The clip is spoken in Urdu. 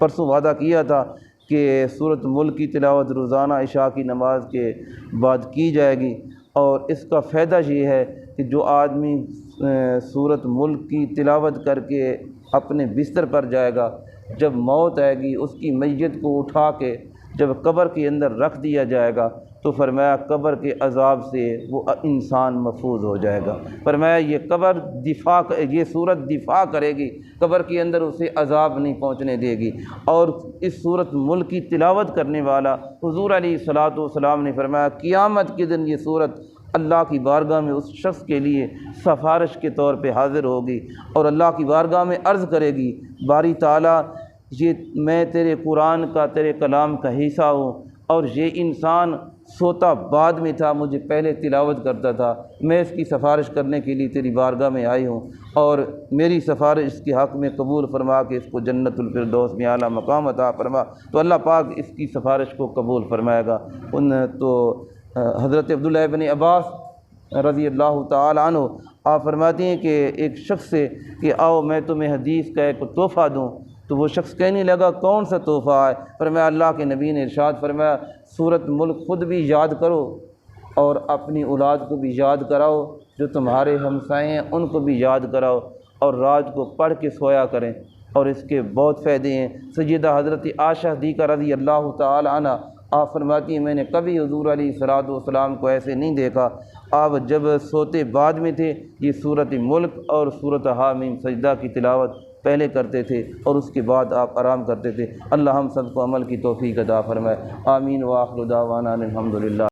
پرسوں وعدہ کیا تھا کہ سورۃ ملک کی تلاوت روزانہ عشاء کی نماز کے بعد کی جائے گی، اور اس کا فائدہ یہ ہے کہ جو آدمی سورۃ ملک کی تلاوت کر کے اپنے بستر پر جائے گا، جب موت آئے گی اس کی میت کو اٹھا کے جب قبر کے اندر رکھ دیا جائے گا تو فرمایا قبر کے عذاب سے وہ انسان محفوظ ہو جائے گا۔ فرمایا یہ سورت دفاع کرے گی، قبر کے اندر اسے عذاب نہیں پہنچنے دے گی۔ اور اس سورۃ ملک کی تلاوت کرنے والا حضور علیہ الصلاۃ والسلام نے فرمایا قیامت کے دن یہ سورت اللہ کی بارگاہ میں اس شخص کے لیے سفارش کے طور پہ حاضر ہوگی، اور اللہ کی بارگاہ میں عرض کرے گی باری تعالیٰ یہ میں تیرے قرآن کا، تیرے کلام کا حصہ ہوں، اور یہ انسان سوتا بعد میں تھا، مجھے پہلے تلاوت کرتا تھا، میں اس کی سفارش کرنے کے لیے تیری بارگاہ میں آئی ہوں، اور میری سفارش اس کے حق میں قبول فرما کے اس کو جنت الفردوس میں اعلیٰ مقام عطا فرما۔ تو اللہ پاک اس کی سفارش کو قبول فرمائے گا۔ تو حضرت عبداللہ ابن عباس رضی اللہ تعالی عنہ آپ فرماتے ہیں کہ ایک شخص سے کہ آؤ میں تمہیں حدیث کا ایک تحفہ دوں، تو وہ شخص کہنے لگا کون سا تحفہ ہے؟ فرمایا اللہ کے نبی نے ارشاد فرمایا سورۃ ملک خود بھی یاد کرو اور اپنی اولاد کو بھی یاد کراؤ، جو تمہارے ہمسائے ہیں ان کو بھی یاد کراؤ، اور رات کو پڑھ کے سویا کریں، اور اس کے بہت فائدے ہیں۔ سیدہ حضرت عائشہ صدیقہ رضی اللہ تعالی عنہ آپ فرماتی ہیں میں نے کبھی حضور علیہ الصلاۃ والسلام کو ایسے نہیں دیکھا، آپ جب سوتے بعد میں تھے یہ سورۃ ملک اور سورۃ حامیم سجدہ کی تلاوت پہلے کرتے تھے، اور اس کے بعد آپ آرام کرتے تھے۔ اللہ ہم سب کو عمل کی توفیق عطا فرمائے، آمین۔ وآخر دعوانا الحمدللہ۔